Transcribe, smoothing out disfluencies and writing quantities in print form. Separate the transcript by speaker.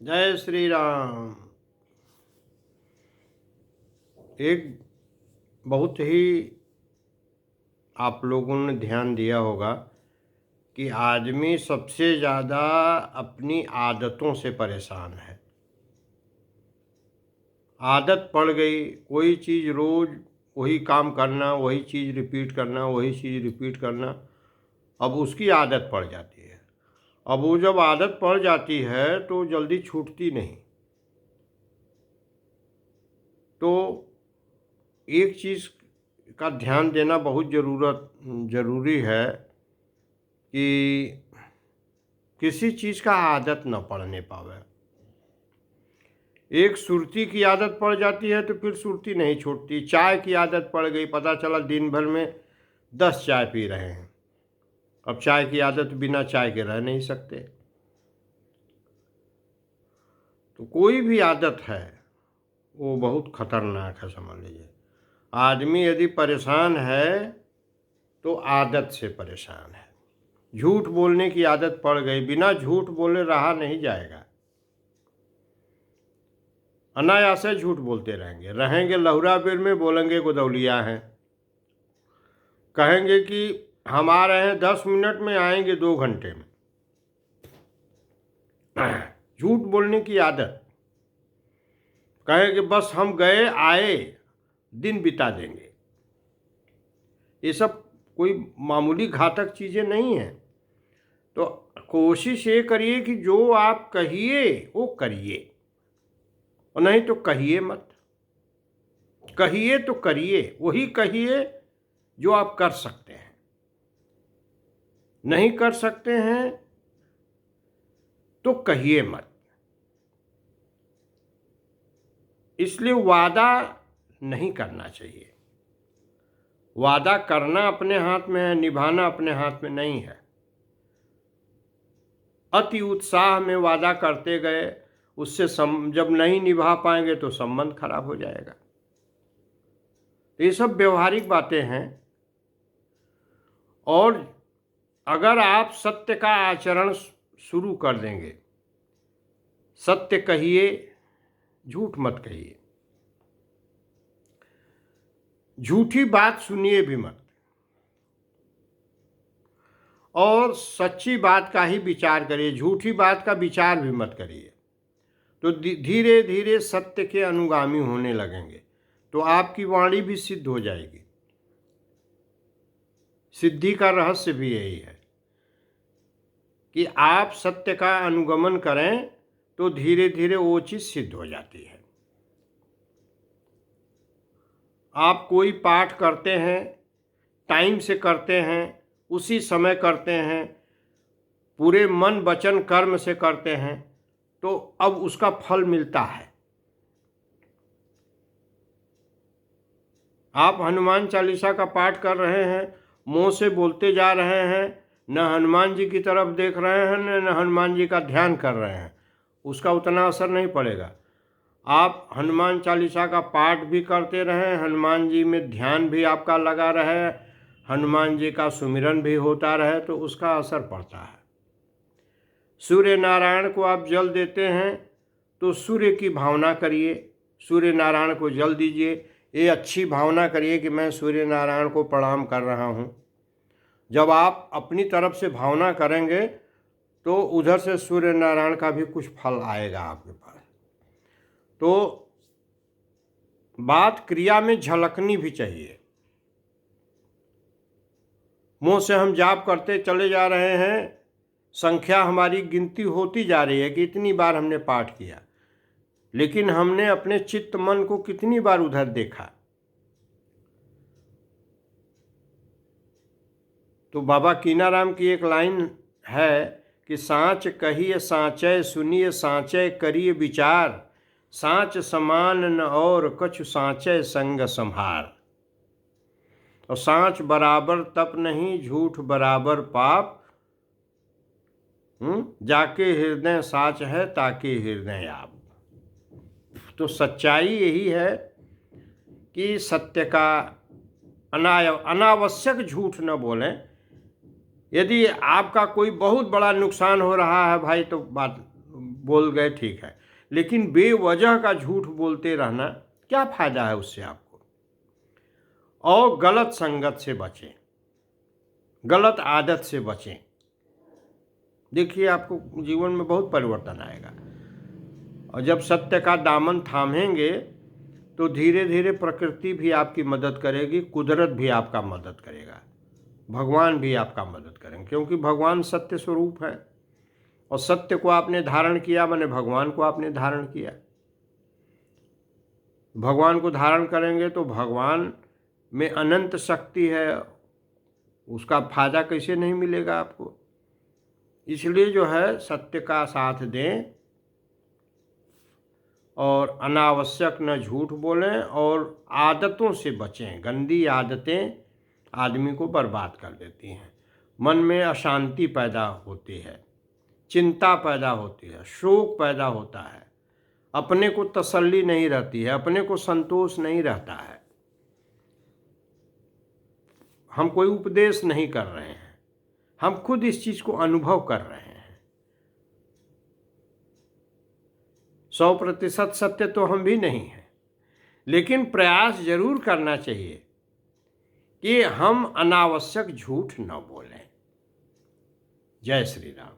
Speaker 1: जय श्री राम। एक बहुत ही आप लोगों ने ध्यान दिया होगा कि आदमी सबसे ज़्यादा अपनी आदतों से परेशान है। आदत पड़ गई, कोई चीज़ रोज़ वही काम करना, वही चीज़ रिपीट करना, वही चीज़ रिपीट करना, अब उसकी आदत पड़ जाती है। अब वो जब आदत पड़ जाती है तो जल्दी छूटती नहीं। तो एक चीज़ का ध्यान देना बहुत ज़रूरी है कि किसी चीज़ का आदत न पड़ने पावे। एक सुरती की आदत पड़ जाती है तो फिर सुरती नहीं छूटती। चाय की आदत पड़ गई, पता चला दिन भर में 10 चाय पी रहे हैं। अब चाय की आदत बिना चाय के रह नहीं सकते। तो कोई भी आदत है वो बहुत खतरनाक है, समझ लीजिए। आदमी यदि परेशान है तो आदत से परेशान है। झूठ बोलने की आदत पड़ गई, बिना झूठ बोले रहा नहीं जाएगा। अनायास झूठ बोलते रहेंगे लहुरा बेर में, बोलेंगे गोदौलिया हैं। कहेंगे कि हम आ रहे हैं 10 मिनट में, आएंगे 2 घंटे में। झूठ बोलने की आदत। कहेंगे बस हम गए आए, दिन बिता देंगे। ये सब कोई मामूली घातक चीज़ें नहीं हैं। तो कोशिश ये करिए कि जो आप कहिए वो करिए, और नहीं तो कहिए मत। कहिए तो करिए, वही कहिए जो आप कर सकते हैं। नहीं कर सकते हैं तो कहिए मत। इसलिए वादा नहीं करना चाहिए। वादा करना अपने हाथ में है, निभाना अपने हाथ में नहीं है। अति उत्साह में वादा करते गए, उससे जब नहीं निभा पाएंगे तो संबंध खराब हो जाएगा। ये सब व्यवहारिक बातें हैं। और अगर आप सत्य का आचरण शुरू कर देंगे, सत्य कहिए, झूठ मत कहिए, झूठी बात सुनिए भी मत, और सच्ची बात का ही विचार करिए, झूठी बात का विचार भी मत करिए। तो धीरे धीरे सत्य के अनुगामी होने लगेंगे, तो आपकी वाणी भी सिद्ध हो जाएगी। सिद्धि का रहस्य भी यही है कि आप सत्य का अनुगमन करें तो धीरे धीरे वो चीज़ सिद्ध हो जाती है। आप कोई पाठ करते हैं, टाइम से करते हैं, उसी समय करते हैं, पूरे मन वचन कर्म से करते हैं, तो अब उसका फल मिलता है। आप हनुमान चालीसा का पाठ कर रहे हैं, मुंह से बोलते जा रहे हैं, न हनुमान जी की तरफ देख रहे हैं, न हनुमान जी का ध्यान कर रहे हैं, उसका उतना असर नहीं पड़ेगा। आप हनुमान चालीसा का पाठ भी करते रहें, हनुमान जी में ध्यान भी आपका लगा रहे, हनुमान जी का सुमिरन भी होता रहे, तो उसका असर पड़ता है। सूर्य नारायण को आप जल देते हैं तो सूर्य की भावना करिए, सूर्य नारायण को जल दीजिए। ये अच्छी भावना करिए कि मैं सूर्य नारायण को प्रणाम कर रहा हूँ। जब आप अपनी तरफ से भावना करेंगे तो उधर से सूर्य नारायण का भी कुछ फल आएगा आपके पास। तो बात क्रिया में झलकनी भी चाहिए। मुंह से हम जाप करते चले जा रहे हैं, संख्या हमारी गिनती होती जा रही है कि इतनी बार हमने पाठ किया, लेकिन हमने अपने चित्त मन को कितनी बार उधर देखा। तो बाबा कीनाराम की एक लाइन है कि सांच कहिए सांचय, सुनिए सांचय करिए विचार, सांच समान न और कछु सांचय संग संहार। और सांच बराबर तप नहीं, झूठ बराबर पाप, जाके हृदय साच है ताके हृदय आप। तो सच्चाई यही है कि सत्य का अनावश्यक झूठ न बोलें। यदि आपका कोई बहुत बड़ा नुकसान हो रहा है भाई, तो बात बोल गए ठीक है, लेकिन बेवजह का झूठ बोलते रहना क्या फायदा है उससे आपको। और गलत संगत से बचें, गलत आदत से बचें। देखिए आपको जीवन में बहुत परिवर्तन आएगा। और जब सत्य का दामन थामेंगे तो धीरे धीरे प्रकृति भी आपकी मदद करेगी, कुदरत भी आपका मदद करेगा, भगवान भी आपका मदद करेंगे, क्योंकि भगवान सत्य स्वरूप है। और सत्य को आपने धारण किया माने भगवान को आपने धारण किया। भगवान को धारण करेंगे तो भगवान में अनंत शक्ति है, उसका फायदा कैसे नहीं मिलेगा आपको। इसलिए जो है सत्य का साथ दें और अनावश्यक न झूठ बोलें और आदतों से बचें। गंदी आदतें आदमी को बर्बाद कर देती हैं, मन में अशांति पैदा होती है, चिंता पैदा होती है, शोक पैदा होता है, अपने को तसल्ली नहीं रहती है, अपने को संतोष नहीं रहता है। हम कोई उपदेश नहीं कर रहे हैं, हम खुद इस चीज को अनुभव कर रहे हैं। 100% सत्य तो हम भी नहीं हैं, लेकिन प्रयास जरूर करना चाहिए कि हम अनावश्यक झूठ न बोलें। जय श्री राम।